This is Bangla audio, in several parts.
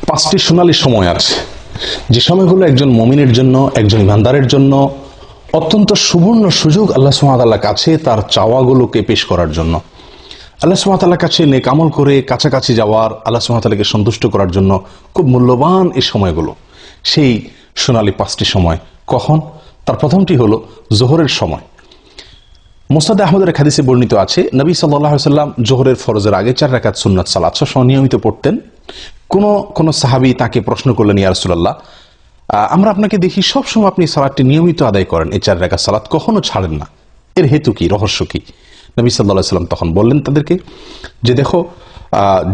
পাঁচটি সোনালী সময় আছে, যে সময়গুলো একজন মুমিনের জন্য, একজন ইমানদারের জন্য অত্যন্ত সুবর্ণ সুযোগ আল্লাহ সুবহানাহু ওয়া তাআলার কাছে তার চাওয়াগুলোকে পেশ করার জন্য, আল্লাহ সুবহানাহু ওয়া তাআলার কাছে নেক আমল করে কাছাকাছি যাওয়ার, আল্লাহ সুবহানাহু ওয়া তাআলাকে সন্তুষ্ট করার জন্য খুব মূল্যবান এই সময়গুলো। সেই সোনালী পাঁচটি সময় কখন? তার প্রথমটি হলো জোহরের সময়। মুসনাদে আহমদের এক হাদিসে বর্ণিত আছে, নবী সাল্লাল্লাহু আলাইহি ওয়াসাল্লাম জোহরের ফরজের আগে 4 রাকাত সুন্নাত সালাত নিয়মিত পড়তেন। কোন সাহাবী তাকে প্রশ্ন করলেন, ইয়া রাসূলুল্লাহ, আমরা আপনাকে দেখি সবসময় আপনি সালাতটি নিয়মিত আদায় করেন, এই 4 রাকাত সালাত কখনো ছাড়েন না, এর হেতু কি, রহস্য কি? নবী সাল্লাল্লাহু আলাইহি ওয়াসাল্লাম তখন বললেন তাদেরকে যে, দেখো,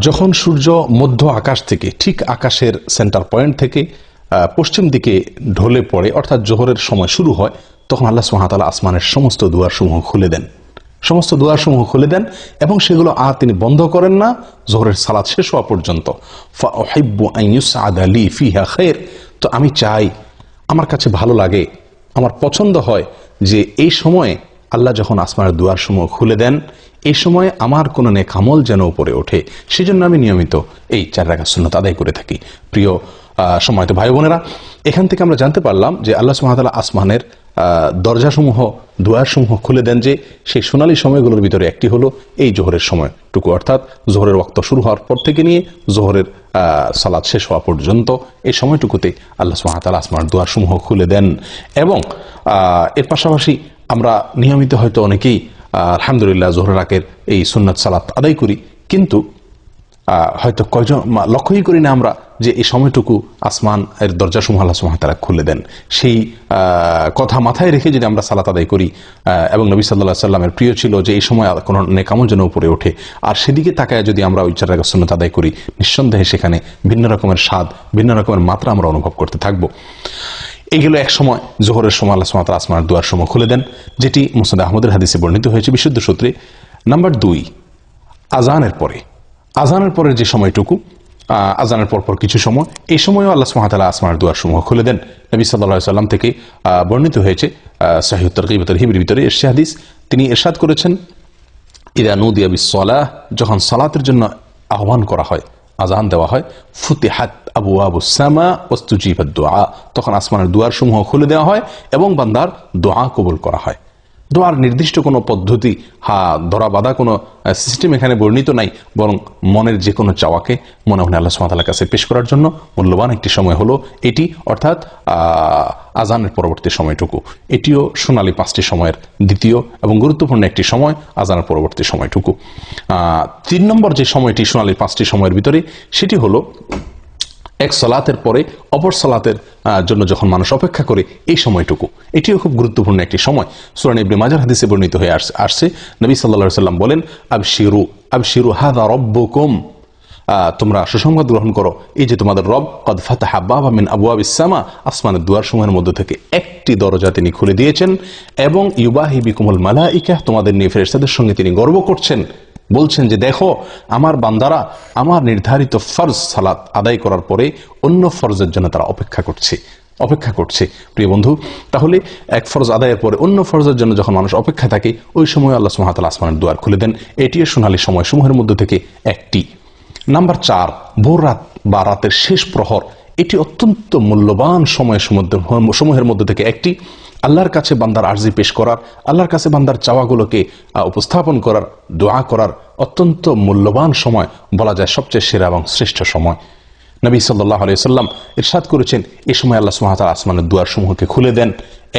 যখন সূর্য মধ্য আকাশ থেকে, ঠিক আকাশের সেন্টার পয়েন্ট থেকে পশ্চিম দিকে ঢলে পড়ে, অর্থাৎ জোহরের সময় শুরু হয়, তখন আল্লাহ সুবহানাহু ওয়া তাআলা আসমানের সমস্ত দুয়ারসমূহ খুলে দেন, সমস্ত দুয়ারসমূহ খুলে দেন এবং সেগুলো আর তিনি বন্ধ করেন না জোহরের সালাত শেষ হওয়া পর্যন্ত। ফাউহিব্বু আন ইউসআদা লি ফিহা খায়র, তো আমি চাই, আমার কাছে ভালো লাগে, আমার পছন্দ হয় যে এই সময়ে আল্লাহ যখন আসমানের দুয়ারসমূহ খুলে দেন, এই সময়ে আমার কোনো নেক আমল যেন উপরে ওঠে, সেজন্য আমি নিয়মিত এই 4 রাকাত সুন্নাত আদায় করে থাকি। প্রিয় সম্মানিত ভাই বোনেরা, এখান থেকে আমরা জানতে পারলাম যে আল্লাহ সুবহানাহু ওয়া তাআলা আসমানের দরজাসমূহ, দুয়ারসমূহ খুলে দেন, যে সেই সোনালী সময়গুলোর ভিতরে একটি হলো এই জোহরের সময়টুকু, অর্থাৎ জোহরের ওয়াক্ত শুরু হওয়ার পর থেকে নিয়ে জোহরের সালাত শেষ হওয়া পর্যন্ত এই সময়টুকুতে আল্লাহ সুবহানাহু ওয়া তাআলা আসমানের দুয়ারসমূহ খুলে দেন। এবং এর পাশাপাশি আমরা নিয়মিত হয়তো অনেকেই আলহামদুলিল্লাহ জোহরের রাতের এই সুন্নাত সালাত আদায় করি, কিন্তু হয়তো কয়জন লক্ষ্যই করি না আমরা যে এই সময়টুকু আসমান এর দরজাসমূহ আল্লাহ সুবহানাহু ওয়া তাআলা খুলে দেন। সেই কথা মাথায় রেখে যদি আমরা সালাত আদায় করি, এবং নবী সাল্লাল্লাহু আলাইহি সাল্লামের প্রিয় ছিল যে এই সময় কোনো নেক আমল যেন উপরে ওঠে, আর সেদিকে তাকায় যদি আমরা ওই 4 রাকাত সুন্নাত আদায় করি, নিঃসন্দেহে সেখানে ভিন্ন রকমের স্বাদ, ভিন্ন রকমের মাত্রা আমরা অনুভব করতে থাকবো। এইগুলো এক সময় জোহরের সময় আল্লাহ সুবহানাহু ওয়া তাআলা আসমানের দুয়ারসমূহ খুলে দেন, যেটি মুসনাদে আহমদের হাদিসে বর্ণিত হয়েছে বিশুদ্ধ সূত্রে। নাম্বার 2, আজানের পরের যে সময়টুকু, আজানের পরপর কিছু সময়, এই সময়ও আল্লাহ সুবহানাহু ওয়া তাআলা আসমানের দুয়ারসমূহ খুলে দেন। নবী সাল্লাল্লাহু আলাইহি সাল্লাম থেকে বর্ণিত হয়েছে সহিহ তারগীব ওয়া তারহিবের ভিতরে এসে হাদিস, তিনি ইরশাদ করেছেন, ইযা নুদিয়া বিস-সালাহ, যখন সালাতের জন্য আহ্বান করা হয়, আজান দেওয়া হয়, ফুতিহাত আবওয়াবুস সামা ওয়াস্তুজিবাদ দুআ, তখন আসমানের দুয়ারসমূহ খুলে দেওয়া হয় এবং বান্দার দোয়া কবুল করা হয়। দোয়ার নির্দিষ্ট কোনো পদ্ধতি, ধরা বাঁধা কোনো সিস্টেম এখানে বর্ণিত নাই, বরং মনের যে কোনো চাওয়াকে মনে মনে আল্লাহ সুবহানাহু ওয়া তাআলার কাছে পেশ করার জন্য মূল্যবান একটি সময় হলো এটি, অর্থাৎ আজানের পরবর্তী সময়টুকু। এটিও সোনালী 5টি সময়ের দ্বিতীয় এবং গুরুত্বপূর্ণ একটি সময়, আজানের পরবর্তী সময়টুকু। 3 নম্বর যে সময়টি সোনালী 5টি সময়ের ভিতরে, সেটি হলো এক সালাতের পরে অপর সালাতের জন্য যখন মানুষ অপেক্ষা করে, এই সময়টুকু, এটিও খুব গুরুত্বপূর্ণ একটি সময়। সূরা ইবনে মাজাহ হাদিসে বর্ণিত হয়ে আসছে, নবী সাল্লাল্লাহু আলাইহি সাল্লাম বলেন, আবশিরু হাযা রাব্বুকুম, তোমরা সুসংবাদ গ্রহণ করো, এই যে তোমাদের রব কদ ফাতাহা বাবাম মিন আবওয়াবিস সামা, আসমানের দুয়ারসমূহের মধ্যে থেকে একটি দরজা তিনি খুলে দিয়েছেন, এবং ইউবাহি বিকুমুল মালাইকা, তোমাদের নিয়ে ফেরেশতাদের সঙ্গে তিনি গর্ব করছেন, বলছেন যে দেখো, আমার বান্দারা আমার নির্ধারিত ফরজ সালাত আদায় করার পরে অন্য ফরজের জন্য তারা অপেক্ষা করছে। প্রিয় বন্ধু, তাহলে এক ফরজ আদায়ের পরে অন্য ফরজের জন্য যখন মানুষ অপেক্ষা থাকে, ওই সময় আল্লাহ সুবহানাহু ওয়া তাআলা আসমানের দুয়ার খুলে দেন। এটিও সোনালী সময়সমূহের মধ্যে থেকে একটি। নাম্বার 4, ভোর রাত বা রাতের শেষ প্রহর, এটি অত্যন্ত মূল্যবান সময়ের মধ্যে থেকে একটি। আল্লাহর কাছে বান্দার আরজি পেশ করার, আল্লাহর কাছে বান্দার চাওয়াগুলোকে উপস্থাপন করার, দোয়া করার অত্যন্ত মূল্যবান সময়, বলা যায় সবচেয়ে সেরা এবং শ্রেষ্ঠ সময়। নবী সাল্লাল্লাহু আলাইহি সাল্লাম ইরশাদ করেছেন, এই সময় আল্লাহ সুবহানাহু ওয়া তাআলা আসমানের দুয়ারসমূহকে খুলে দেন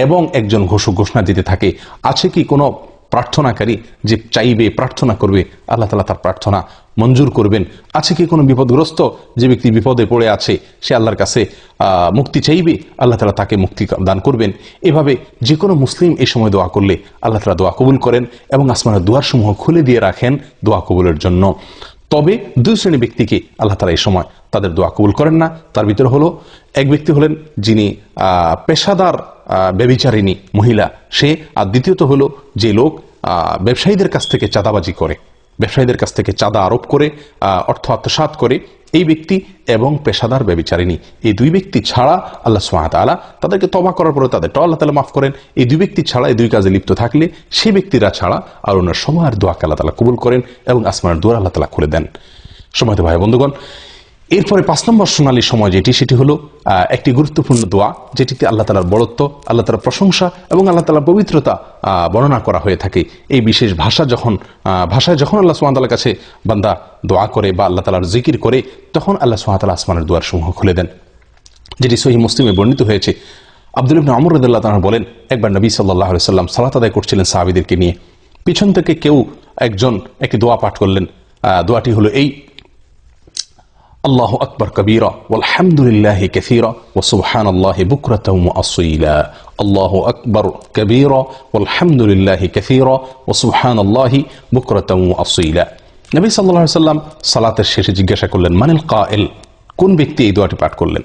এবং একজন ঘোষণা দিতে থাকে, আছে কি কোনো প্রার্থনাকারী যে চাইবে, প্রার্থনা করবে, আল্লাহ তাআলা তার প্রার্থনা মঞ্জুর করবেন? আছে কি কোনো বিপদগ্রস্ত যে ব্যক্তি বিপদে পড়ে আছে, সে আল্লাহর কাছে মুক্তি চাইবে, আল্লাহ তাআলা তাকে মুক্তি দান করবেন? এভাবে যে কোনো মুসলিম এই সময় দোয়া করলে আল্লাহ তাআলা দোয়া কবুল করেন এবং আসমানের দুয়ারসমূহ খুলে দিয়ে রাখেন দোয়া কবুলের জন্য। তবে 2 শ্রেণীর ব্যক্তিকে আল্লাহ তাআলা এই সময় তাদের দোয়া কবুল করেন না। তার ভিতরে হলো, এক ব্যক্তি হলেন যিনি পেশাদার ব্যভিচারিণী মহিলা, সে, আর দ্বিতীয়ত হলো যে লোক ব্যবসায়ীদের কাছ থেকে চাঁদাবাজি করে, ব্যবসায়ীদের কাছ থেকে চাঁদা আরোপ করে অর্থ আত্মসাৎ করে, এই ব্যক্তি এবং পেশাদার ব্যভিচারিণী, এই 2 ব্যক্তি ছাড়া আল্লাহ সুবহানাহু ওয়া তাআলা তাদেরকে তওবা করার পরে তাদেরটাও আল্লাহ তাআলা মাফ করেন। এই 2 ব্যক্তি ছাড়া, এই 2 কাজে লিপ্ত থাকলে, সেই ব্যক্তিরা ছাড়া আর অন্য সময়ের দোয়াকে আল্লাহ তাআলা কবুল করেন এবং আসমানের দুয়ার আল্লাহ তাআলা খুলে দেন। সম্মানিত ভাই বন্ধুগণ, এরপরে 5 নম্বর সোনালী সময় সেটি হলো একটি গুরুত্বপূর্ণ দোয়া, যেটিতে আল্লাহ তাআলার বড়ত্ব, আল্লাহ তাআলার প্রশংসা এবং আল্লাহ তাআলার পবিত্রতা বর্ণনা করা হয়ে থাকে। এই বিশেষ ভাষায় যখন আল্লাহ সুবহানাহু ওয়া তাআলার কাছে বান্দা দোয়া করে বা আল্লাহ তাআলার জিকির করে, তখন আল্লাহ সুবহানাহু ওয়া তাআলা আসমানের দুয়ার সমূহ খুলে দেন, যেটি সহিহ মুসলিমে বর্ণিত হয়েছে। আব্দুল্লাহ ইবনে আমর রাদিয়াল্লাহু তাআলা বলেন, একবার নবী সাল্লাল্লাহু আলাইহি ওয়াসাল্লাম সালাত আদায় করছিলেন সাহাবীদেরকে নিয়ে। পিছন থেকে কেউ একজন একটি দোয়া পাঠ করলেন। দোয়াটি হলো এই: আল্লাহু আকবার কবীরা ওয়ালহামদুলিল্লাহি কাসীরা ওয়া সুবহানাল্লাহি বুকরাতাও ওয়া আসীলা। আল্লাহু আকবার কবীরা ওয়ালহামদুলিল্লাহি কাসীরা ওয়া সুবহানাল্লাহি বুকরাতাও ওয়া আসীলা। নবী সাল্লাল্লাহু আলাইহি ওয়াসাল্লাম সালাতের শেষে জিজ্ঞাসা করলেন, মানিল কাইল, কোন ব্যক্তি এই দোয়াটি পাঠ করলেন?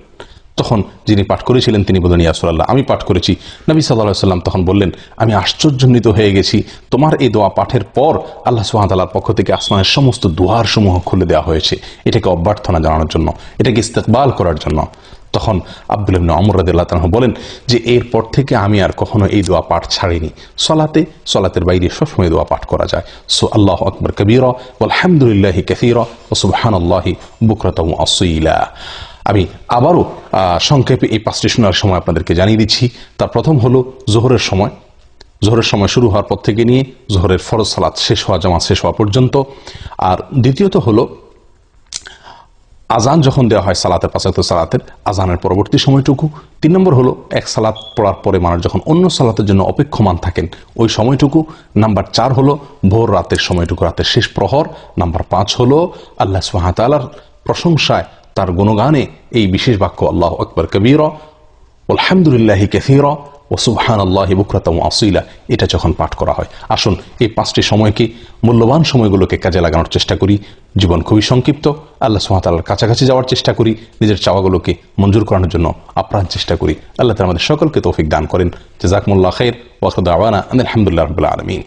তখন যিনি পাঠ করেছিলেন তিনি বললেন, ইয়া রাসূলুল্লাহ, আমি পাঠ করেছি। নবী সাল্লাল্লাহু আলাইহি ওয়াসাল্লাম তখন বললেন, আমি আশ্চর্যান্বিত হয়ে গেছি, তোমার এই দোয়া পাঠের পর আল্লাহ সুবহানাহু ওয়া তাআলার পক্ষ থেকে আসমানের সমস্ত দুয়ার সমূহ খুলে দেওয়া হয়েছে, এটাকে অভ্যর্থনা জানানোর জন্য, এটাকে ইস্তেকবাল করার জন্য। তখন আব্দুল্লাহ ইবনে আমর রাদিয়াল্লাহু তাআলা বলেন যে এরপর থেকে আমি আর কখনো এই দোয়া পাঠ ছাড়িনি। সলাতের বাইরে সবসময় দোয়া পাঠ করা যায়। আল্লাহু আকবার কবীরা ওয়ালহামদুলিল্লাহি কাসীরা ওয়া সুবহানাল্লাহি বুকরাতাও ওয়া আসীলা। আমি আবারও সংক্ষেপে এই 5টি শোনার সময় আপনাদেরকে জানিয়ে দিচ্ছি। তার প্রথম হলো জোহরের সময় শুরু হওয়ার পর থেকে নিয়ে জোহরের ফরজ সালাত শেষ হওয়া, জামাত শেষ হওয়া পর্যন্ত। আর দ্বিতীয়ত হলো আজান যখন দেওয়া হয় সালাতের, 5 ওয়াক্ত সালাতের আজানের পরবর্তী সময়টুকু। 3 নম্বর হলো এক সালাত পড়ার পরে মানুষ যখন অন্য সালাতের জন্য অপেক্ষমান থাকেন ওই সময়টুকু। নাম্বার 4 হলো ভোর রাতের সময়টুকু, রাতের শেষ প্রহর। নাম্বার 5 হলো আল্লাহ সুবহানাহু ওয়া তাআলার প্রশংসায়, তার গুণগানে এই বিশেষ বাক্য আল্লাহু আকবার কবীরা ওয়ালহামদুলিল্লাহি কাসীরা ওয়া সুবহানাল্লাহি বুকরাতাও ওয়া আসীলা, এটা যখন পাঠ করা হয়। আসুন এই 5টি সময়কে, মূল্যবান সময়গুলোকে কাজে লাগানোর চেষ্টা করি। জীবন খুবই সংক্ষিপ্ত, আল্লাহ সুবহানাহু ওয়া তাআলার কাছাকাছি যাওয়ার চেষ্টা করি, নিজের চাওয়াগুলোকে মঞ্জুর করানোর জন্য আপ্রাণ চেষ্টা করি। আল্লাহ তাআলা আমাদের সকলকে তৌফিক দান করেন। জাযাকুমুল্লাহু খাইর ওয়া আখিরু দাওয়ানা আলহামদুলিল্লাহি রাব্বিল আলামিন।